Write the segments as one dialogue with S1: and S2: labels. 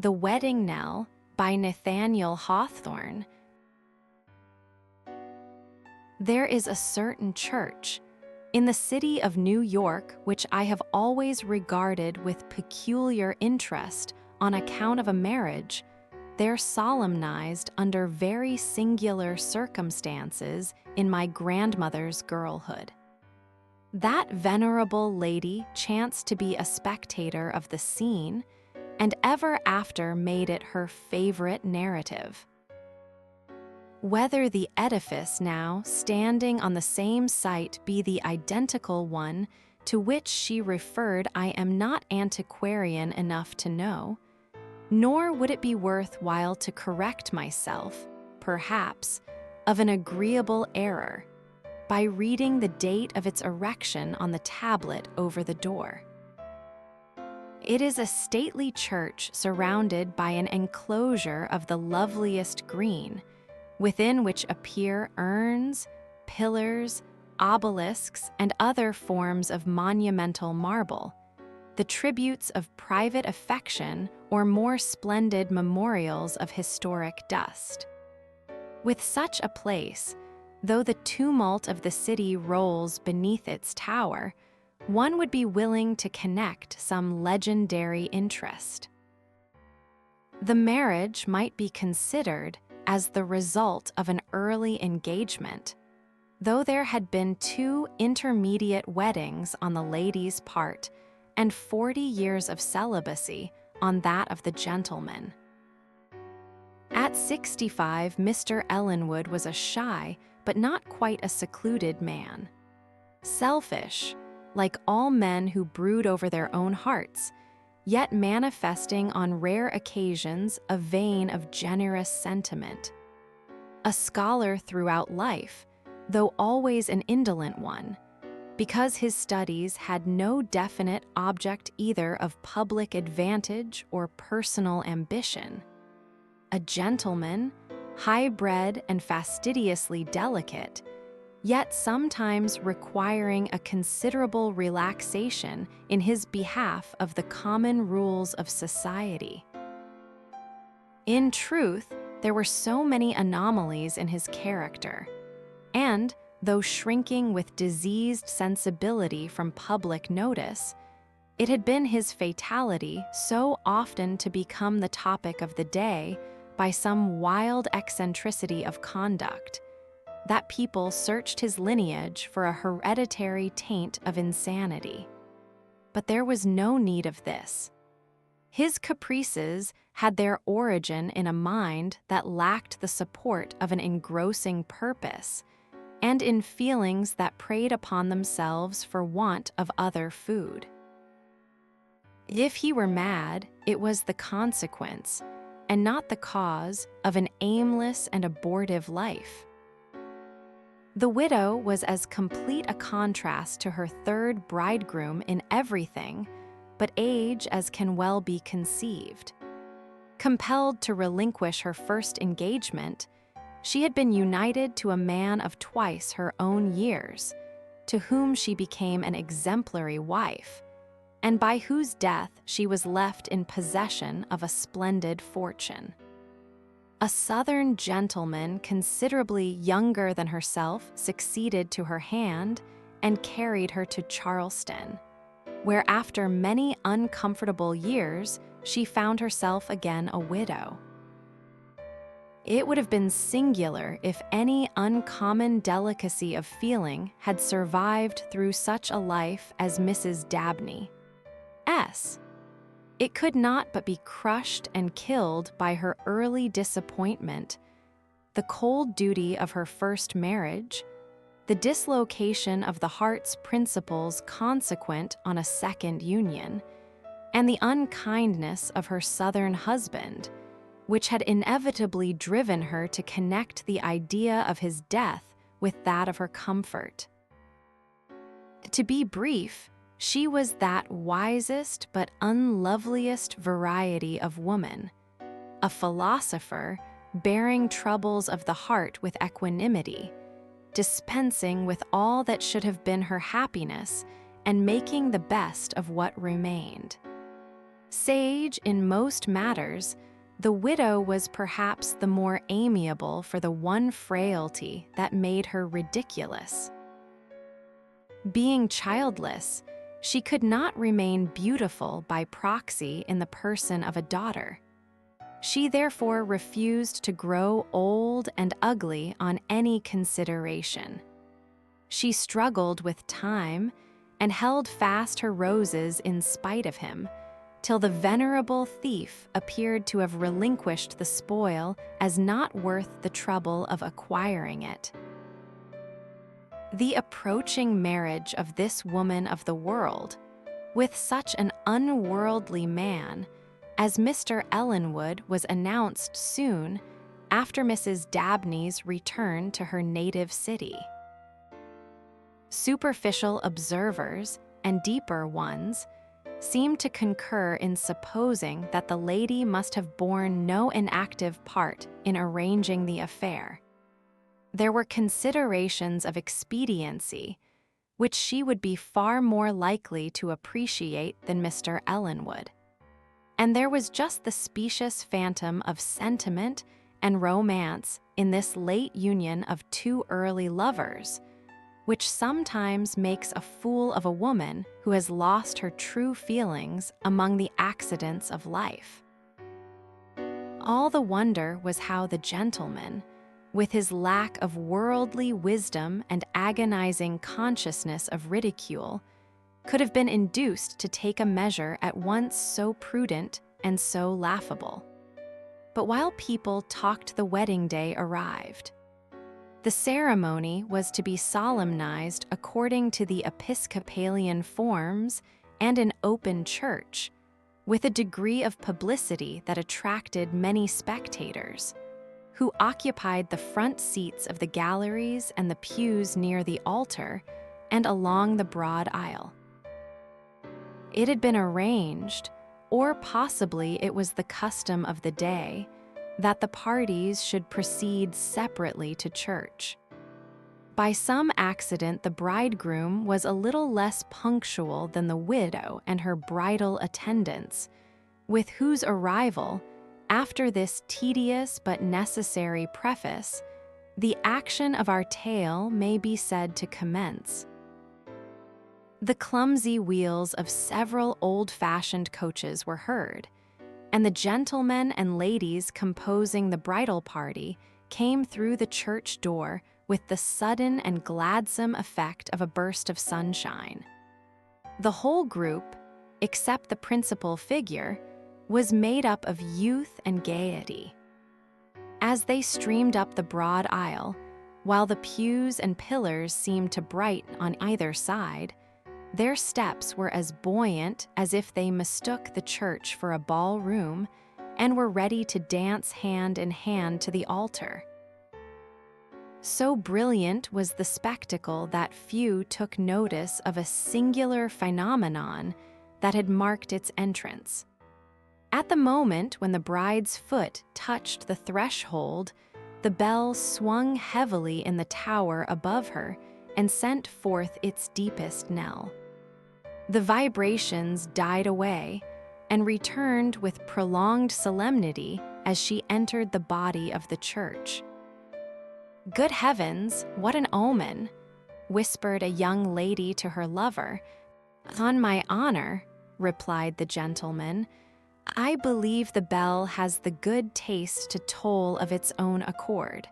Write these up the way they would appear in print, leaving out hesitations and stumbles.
S1: The Wedding Knell by Nathaniel Hawthorne. There is a certain church in the city of New York which I have always regarded with peculiar interest on account of a marriage there solemnized under very singular circumstances in my grandmother's girlhood. That venerable lady chanced to be a spectator of the scene, and ever after made it her favorite narrative. Whether the edifice now standing on the same site be the identical one to which she referred I am not antiquarian enough to know, nor would it be worth while to correct myself, perhaps, of an agreeable error, by reading the date of its erection on the tablet over the door. It is a stately church surrounded by an enclosure of the loveliest green, within which appear urns, pillars, obelisks, and other forms of monumental marble, the tributes of private affection or more splendid memorials of historic dust. With such a place, though the tumult of the city rolls beneath its tower, one would be willing to connect some legendary interest. The marriage might be considered as the result of an early engagement, though there had been 2 intermediate weddings on the lady's part and 40 years of celibacy on that of the gentleman. At 65, Mr. Ellenwood was a shy, but not quite a secluded man. Selfish, like all men who brood over their own hearts, yet manifesting on rare occasions a vein of generous sentiment. A scholar throughout life, though always an indolent one, because his studies had no definite object either of public advantage or personal ambition. A gentleman, high-bred and fastidiously delicate, yet sometimes requiring a considerable relaxation in his behalf of the common rules of society. In truth, there were so many anomalies in his character, and, though shrinking with diseased sensibility from public notice, it had been his fatality so often to become the topic of the day by some wild eccentricity of conduct, that people searched his lineage for a hereditary taint of insanity. But there was no need of this. His caprices had their origin in a mind that lacked the support of an engrossing purpose, and in feelings that preyed upon themselves for want of other food. If he were mad, it was the consequence, and not the cause, of an aimless and abortive life. The widow was as complete a contrast to her third bridegroom in everything but age as can well be conceived. Compelled to relinquish her first engagement, she had been united to a man of twice her own years, to whom she became an exemplary wife, and by whose death she was left in possession of a splendid fortune. A Southern gentleman considerably younger than herself succeeded to her hand and carried her to Charleston, where after many uncomfortable years she found herself again a widow. It would have been singular if any uncommon delicacy of feeling had survived through such a life as Mrs. Dabney's. It could not but be crushed and killed by her early disappointment, the cold duty of her first marriage, the dislocation of the heart's principles consequent on a second union, and the unkindness of her Southern husband, which had inevitably driven her to connect the idea of his death with that of her comfort. To be brief, she was that wisest but unloveliest variety of woman, a philosopher bearing troubles of the heart with equanimity, dispensing with all that should have been her happiness and making the best of what remained. Sage in most matters, the widow was perhaps the more amiable for the one frailty that made her ridiculous. Being childless, she could not remain beautiful by proxy in the person of a daughter. She therefore refused to grow old and ugly on any consideration. She struggled with time and held fast her roses in spite of him, till the venerable thief appeared to have relinquished the spoil as not worth the trouble of acquiring it. The approaching marriage of this woman of the world with such an unworldly man as Mr. Ellenwood was announced soon after Mrs. Dabney's return to her native city. Superficial observers and deeper ones seem to concur in supposing that the lady must have borne no inactive part in arranging the affair. There were considerations of expediency which she would be far more likely to appreciate than Mr. Ellenwood. And there was just the specious phantom of sentiment and romance in this late union of two early lovers, which sometimes makes a fool of a woman who has lost her true feelings among the accidents of life. All the wonder was how the gentleman, with his lack of worldly wisdom and agonizing consciousness of ridicule, could have been induced to take a measure at once so prudent and so laughable. But while people talked, the wedding day arrived. The ceremony was to be solemnized according to the Episcopalian forms and in open church, with a degree of publicity that attracted many spectators, who occupied the front seats of the galleries and the pews near the altar and along the broad aisle. It had been arranged, or possibly it was the custom of the day, that the parties should proceed separately to church. By some accident, the bridegroom was a little less punctual than the widow and her bridal attendants, with whose arrival, after this tedious but necessary preface, the action of our tale may be said to commence. The clumsy wheels of several old-fashioned coaches were heard, and the gentlemen and ladies composing the bridal party came through the church door with the sudden and gladsome effect of a burst of sunshine. The whole group, except the principal figure, was made up of youth and gaiety. As they streamed up the broad aisle, while the pews and pillars seemed to brighten on either side, their steps were as buoyant as if they mistook the church for a ballroom and were ready to dance hand in hand to the altar. So brilliant was the spectacle that few took notice of a singular phenomenon that had marked its entrance. At the moment when the bride's foot touched the threshold, the bell swung heavily in the tower above her and sent forth its deepest knell. The vibrations died away and returned with prolonged solemnity as she entered the body of the church. "Good heavens, what an omen!" whispered a young lady to her lover. "On my honor," replied the gentleman, "I believe the bell has the good taste to toll of its own accord.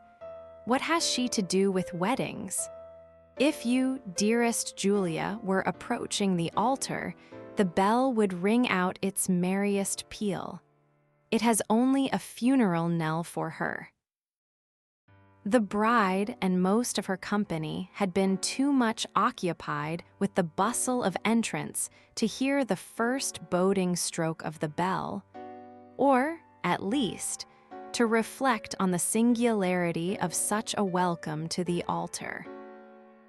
S1: What has she to do with weddings? If you, dearest Julia, were approaching the altar, the bell would ring out its merriest peal. It has only a funeral knell for her." The bride and most of her company had been too much occupied with the bustle of entrance to hear the first boding stroke of the bell, or, at least, to reflect on the singularity of such a welcome to the altar.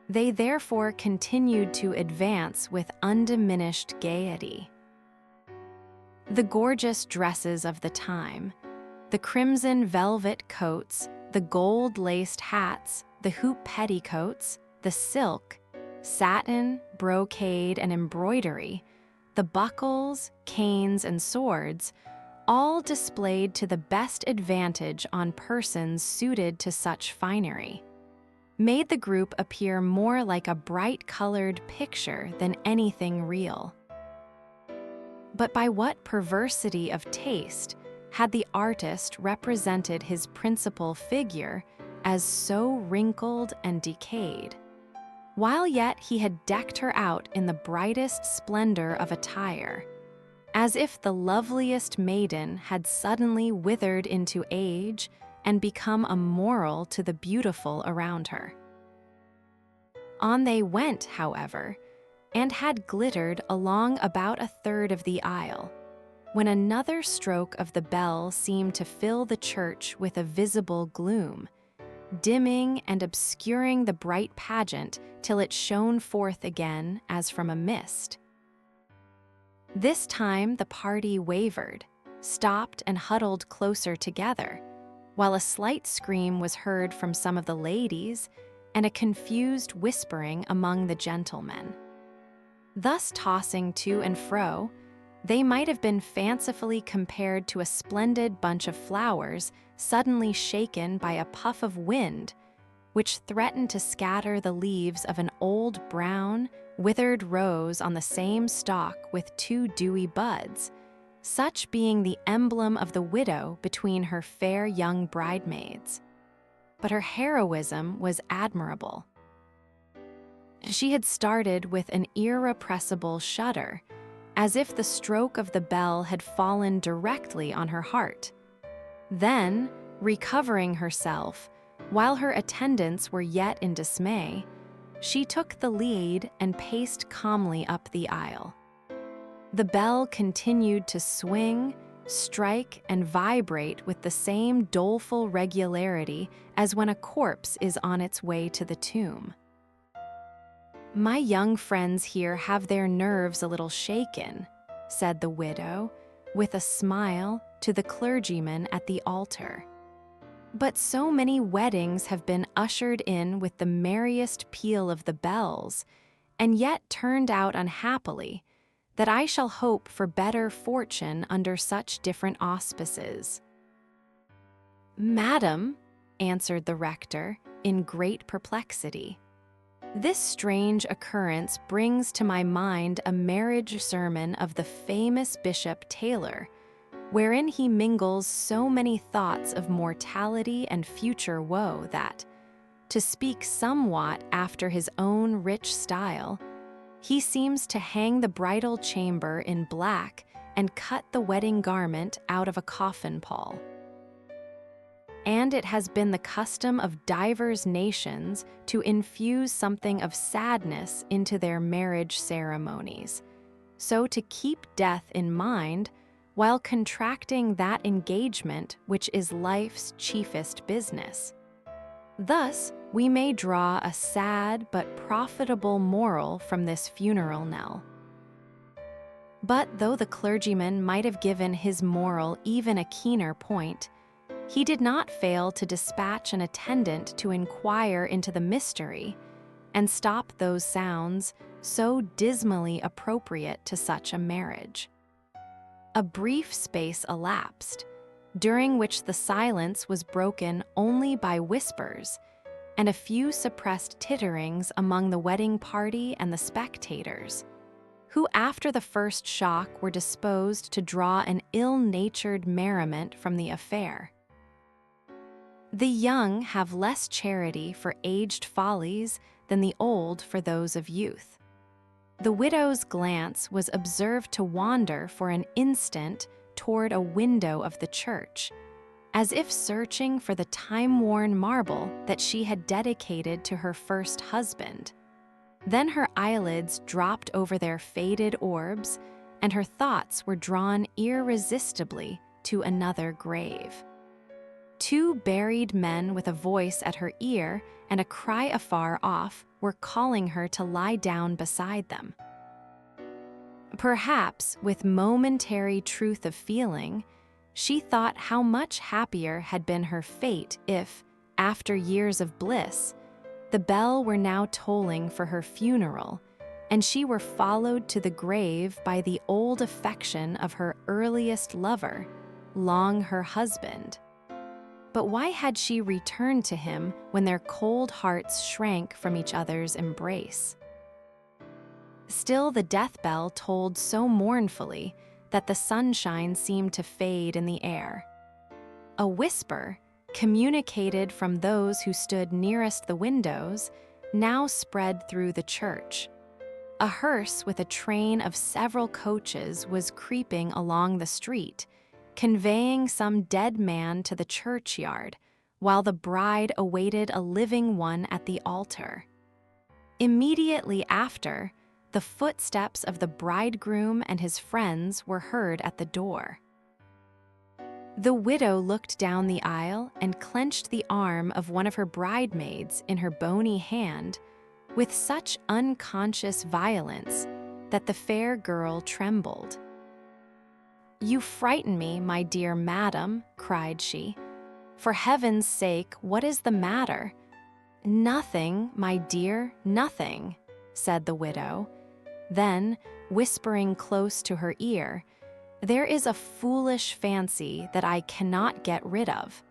S1: They therefore continued to advance with undiminished gaiety. The gorgeous dresses of the time, the crimson velvet coats, the gold-laced hats, the hoop petticoats, the silk, satin, brocade, and embroidery, the buckles, canes, and swords, all displayed to the best advantage on persons suited to such finery, made the group appear more like a bright-colored picture than anything real. But by what perversity of taste had the artist represented his principal figure as so wrinkled and decayed, while yet he had decked her out in the brightest splendor of attire, as if the loveliest maiden had suddenly withered into age and become a moral to the beautiful around her. On they went, however, and had glittered along about a third of the aisle, when another stroke of the bell seemed to fill the church with a visible gloom, dimming and obscuring the bright pageant till it shone forth again as from a mist. This time the party wavered, stopped, and huddled closer together, while a slight scream was heard from some of the ladies and a confused whispering among the gentlemen. Thus tossing to and fro, they might have been fancifully compared to a splendid bunch of flowers suddenly shaken by a puff of wind, which threatened to scatter the leaves of an old brown, withered rose on the same stalk with two dewy buds, such being the emblem of the widow between her fair young bridesmaids. But her heroism was admirable. She had started with an irrepressible shudder, as if the stroke of the bell had fallen directly on her heart. Then, recovering herself, while her attendants were yet in dismay, she took the lead and paced calmly up the aisle. The bell continued to swing, strike, and vibrate with the same doleful regularity as when a corpse is on its way to the tomb. "My young friends here have their nerves a little shaken," said the widow, with a smile, to the clergyman at the altar. "But so many weddings have been ushered in with the merriest peal of the bells, and yet turned out unhappily, that I shall hope for better fortune under such different auspices." "Madam," answered the rector, in great perplexity, "this strange occurrence brings to my mind a marriage sermon of the famous Bishop Taylor, wherein he mingles so many thoughts of mortality and future woe that, to speak somewhat after his own rich style, he seems to hang the bridal chamber in black and cut the wedding garment out of a coffin pall. And it has been the custom of divers nations to infuse something of sadness into their marriage ceremonies, so to keep death in mind while contracting that engagement which is life's chiefest business. Thus, we may draw a sad but profitable moral from this funeral knell." But though the clergyman might have given his moral even a keener point, he did not fail to dispatch an attendant to inquire into the mystery and stop those sounds so dismally appropriate to such a marriage. A brief space elapsed, during which the silence was broken only by whispers and a few suppressed titterings among the wedding party and the spectators, who after the first shock were disposed to draw an ill-natured merriment from the affair. The young have less charity for aged follies than the old for those of youth. The widow's glance was observed to wander for an instant toward a window of the church, as if searching for the time-worn marble that she had dedicated to her first husband. Then her eyelids dropped over their faded orbs, and her thoughts were drawn irresistibly to another grave. Two buried men with a voice at her ear and a cry afar off were calling her to lie down beside them. Perhaps, with momentary truth of feeling, she thought how much happier had been her fate if, after years of bliss, the bell were now tolling for her funeral, and she were followed to the grave by the old affection of her earliest lover, long her husband. But why had she returned to him when their cold hearts shrank from each other's embrace? Still the death bell tolled so mournfully that the sunshine seemed to fade in the air. A whisper, communicated from those who stood nearest the windows, now spread through the church. A hearse with a train of several coaches was creeping along the street, conveying some dead man to the churchyard, while the bride awaited a living one at the altar. Immediately after, the footsteps of the bridegroom and his friends were heard at the door. The widow looked down the aisle and clenched the arm of one of her bridesmaids in her bony hand with such unconscious violence that the fair girl trembled. "You frighten me, my dear madam," cried she. "For heaven's sake, what is the matter?" "Nothing, my dear, nothing," said the widow. Then, whispering close to her ear, "There is a foolish fancy that I cannot get rid of.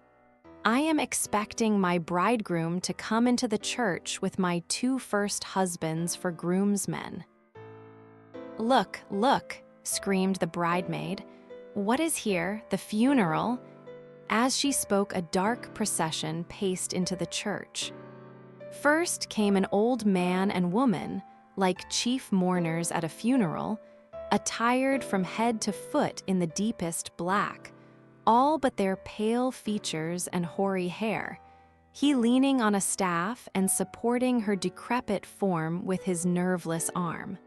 S1: I am expecting my bridegroom to come into the church with my 2 first husbands for groomsmen." "Look, look," screamed the bridemaid. "What is here, the funeral?" As she spoke, a dark procession paced into the church. First came an old man and woman, like chief mourners at a funeral, attired from head to foot in the deepest black, all but their pale features and hoary hair, he leaning on a staff and supporting her decrepit form with his nerveless arm.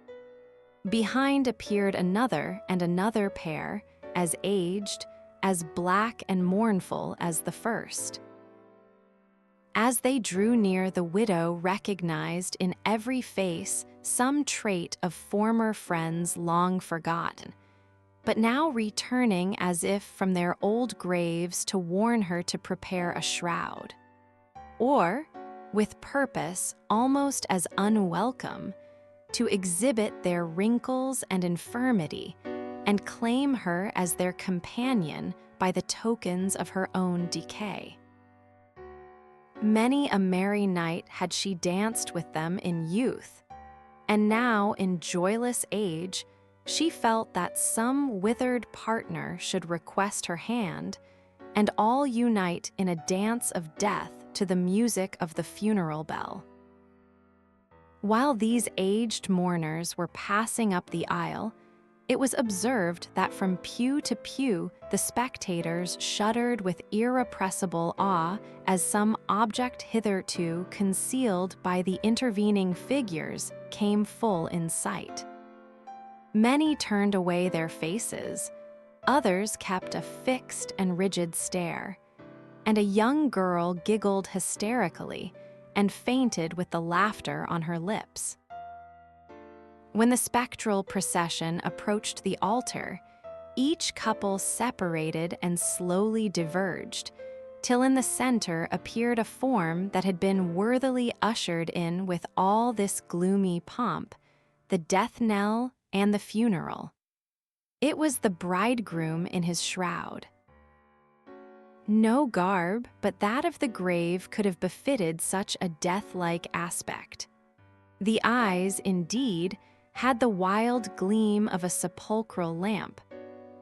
S1: Behind appeared another and another pair, as aged, as black and mournful as the first. As they drew near, the widow recognized in every face some trait of former friends long forgotten, but now returning as if from their old graves to warn her to prepare a shroud. Or, with purpose almost as unwelcome, to exhibit their wrinkles and infirmity and claim her as their companion by the tokens of her own decay. Many a merry night had she danced with them in youth, and now in joyless age she felt that some withered partner should request her hand, and all unite in a dance of death to the music of the funeral bell. While these aged mourners were passing up the aisle, it was observed that from pew to pew the spectators shuddered with irrepressible awe as some object hitherto concealed by the intervening figures came full in sight. Many turned away their faces, others kept a fixed and rigid stare, and a young girl giggled hysterically and fainted with the laughter on her lips. When the spectral procession approached the altar, each couple separated and slowly diverged, till in the center appeared a form that had been worthily ushered in with all this gloomy pomp, the death knell and the funeral. It was the bridegroom in his shroud. No garb but that of the grave could have befitted such a death-like aspect. The eyes, indeed, had the wild gleam of a sepulchral lamp.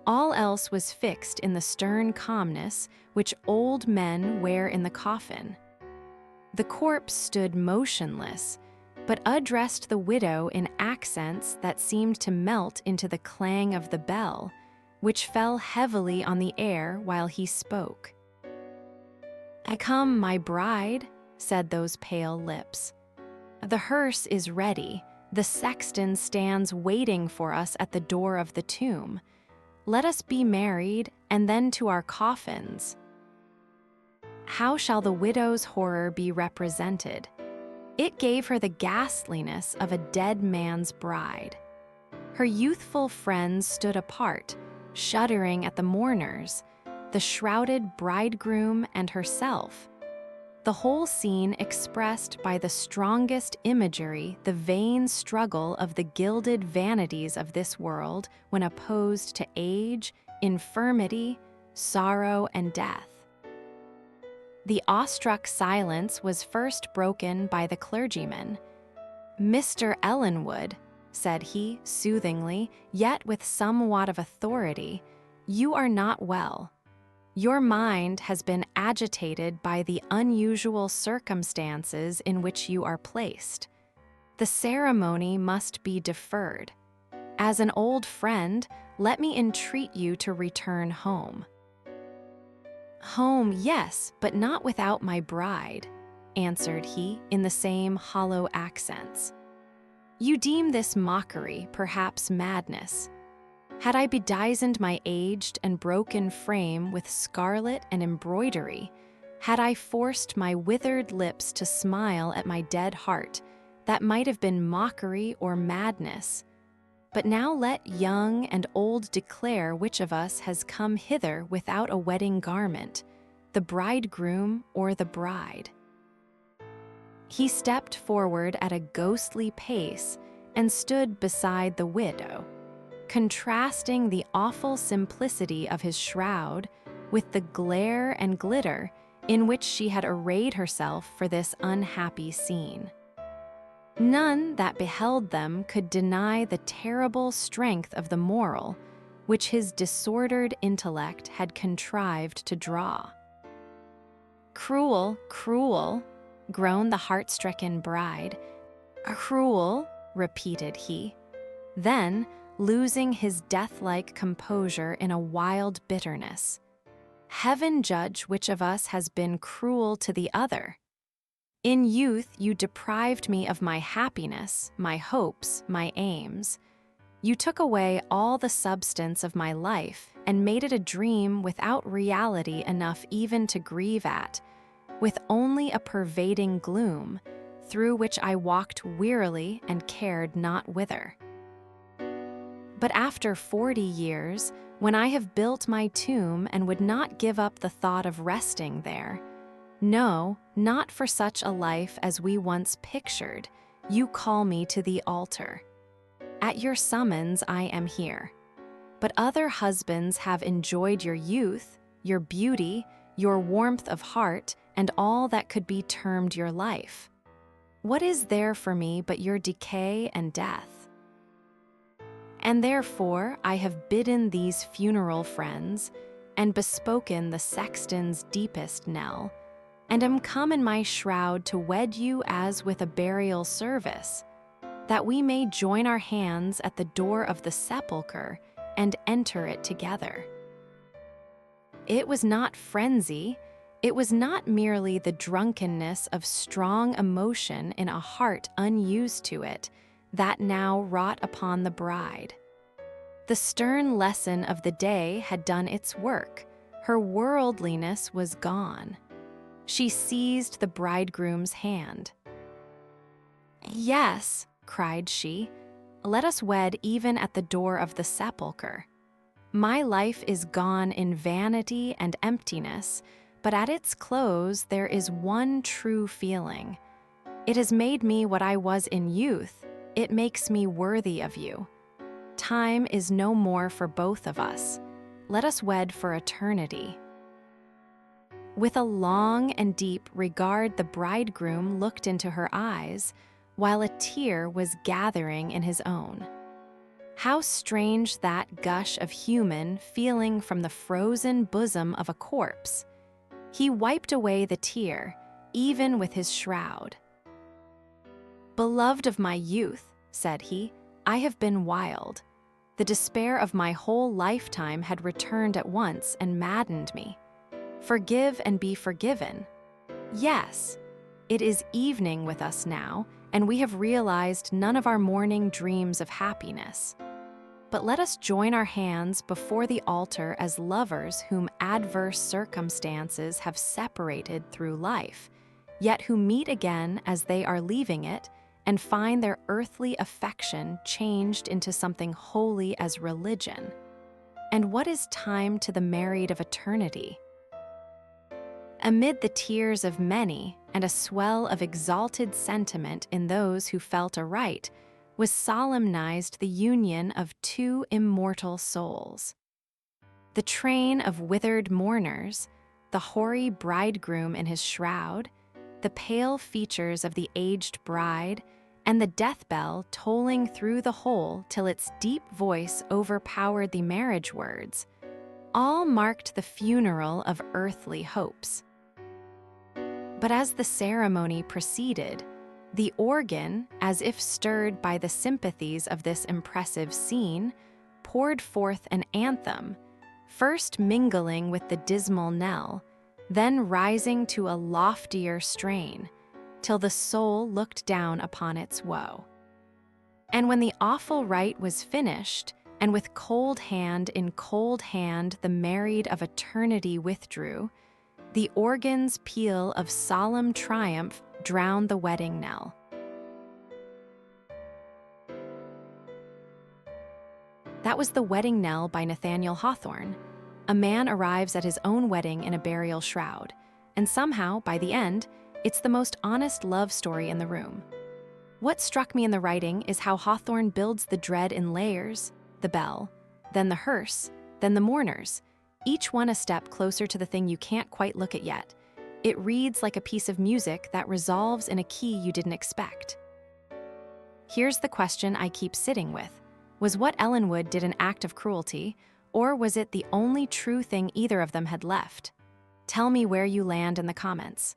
S1: All else was fixed in the stern calmness which old men wear in the coffin. The corpse stood motionless, but addressed the widow in accents that seemed to melt into the clang of the bell, which fell heavily on the air while he spoke. "I come, my bride," said those pale lips. "The hearse is ready. The sexton stands waiting for us at the door of the tomb. Let us be married, and then to our coffins." How shall the widow's horror be represented? It gave her the ghastliness of a dead man's bride. Her youthful friends stood apart, shuddering at the mourners, the shrouded bridegroom and herself. the whole scene expressed by the strongest imagery the vain struggle of the gilded vanities of this world when opposed to age, infirmity, sorrow, and death. The awestruck silence was first broken by the clergyman. "Mr. Ellenwood," said he soothingly, yet with somewhat of authority, "you are not well. Your mind has been agitated by the unusual circumstances in which you are placed. The ceremony must be deferred. As an old friend, let me entreat you to return home." "Home, yes, but not without my bride," answered he in the same hollow accents. "You deem this mockery, perhaps madness. Had I bedizened my aged and broken frame with scarlet and embroidery, had I forced my withered lips to smile at my dead heart, that might have been mockery or madness. But now let young and old declare which of us has come hither without a wedding garment, the bridegroom or the bride." He stepped forward at a ghostly pace and stood beside the widow, contrasting the awful simplicity of his shroud with the glare and glitter in which she had arrayed herself for this unhappy scene. None that beheld them could deny the terrible strength of the moral which his disordered intellect had contrived to draw. "Cruel, cruel," groaned the heart-stricken bride. "Cruel," repeated he. Then, losing his death-like composure in a wild bitterness, "Heaven judge which of us has been cruel to the other. In youth you deprived me of my happiness, my hopes, my aims. You took away all the substance of my life and made it a dream without reality enough even to grieve at, with only a pervading gloom, through which I walked wearily and cared not whither. But after 40 years, when I have built my tomb and would not give up the thought of resting there, no, not for such a life as we once pictured, you call me to the altar. At your summons I am here. But other husbands have enjoyed your youth, your beauty, your warmth of heart, and all that could be termed your life. What is there for me but your decay and death? And therefore I have bidden these funeral friends, and bespoken the sexton's deepest knell, and am come in my shroud to wed you as with a burial service, that we may join our hands at the door of the sepulchre and enter it together. It was not frenzy, it was not merely the drunkenness of strong emotion in a heart unused to it, that now wrought upon the bride. The stern lesson of the day had done its work, her worldliness was gone. She seized the bridegroom's hand. "Yes," cried she, "let us wed even at the door of the sepulchre. My life is gone in vanity and emptiness, but at its close there is one true feeling. It has made me what I was in youth, it makes me worthy of you. Time is no more for both of us. Let us wed for eternity." With a long and deep regard the bridegroom looked into her eyes, while a tear was gathering in his own. How strange that gush of human feeling from the frozen bosom of a corpse! He wiped away the tear, even with his shroud. "Beloved of my youth," said he, "I have been wild. The despair of my whole lifetime had returned at once and maddened me. Forgive and be forgiven. Yes, it is evening with us now, and we have realized none of our morning dreams of happiness. But let us join our hands before the altar as lovers whom adverse circumstances have separated through life, yet who meet again as they are leaving it and find their earthly affection changed into something holy as religion. And what is time to the married of eternity? Amid the tears of many and a swell of exalted sentiment in those who felt aright, was solemnized the union of two immortal souls. The train of withered mourners, the hoary bridegroom in his shroud, the pale features of the aged bride, and the death bell tolling through the whole till its deep voice overpowered the marriage words, all marked the funeral of earthly hopes. But as the ceremony proceeded, the organ, as if stirred by the sympathies of this impressive scene, poured forth an anthem, first mingling with the dismal knell, then rising to a loftier strain, till the soul looked down upon its woe. And when the awful rite was finished, and with cold hand in cold hand the married of eternity withdrew, the organ's peal of solemn triumph drowned the wedding knell. That was The Wedding Knell by Nathaniel Hawthorne. A man arrives at his own wedding in a burial shroud, and somehow, by the end, it's the most honest love story in the room. What struck me in the writing is how Hawthorne builds the dread in layers: the bell, then the hearse, then the mourners, each one a step closer to the thing you can't quite look at yet. It reads like a piece of music that resolves in a key you didn't expect. Here's the question I keep sitting with. Was what Ellenwood did an act of cruelty, or was it the only true thing either of them had left? Tell me where you land in the comments.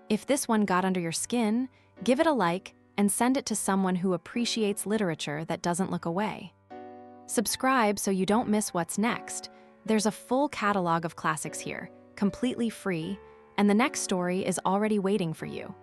S1: If this one got under your skin, give it a like and send it to someone who appreciates literature that doesn't look away. Subscribe so you don't miss what's next. There's a full catalog of classics here, completely free, and the next story is already waiting for you.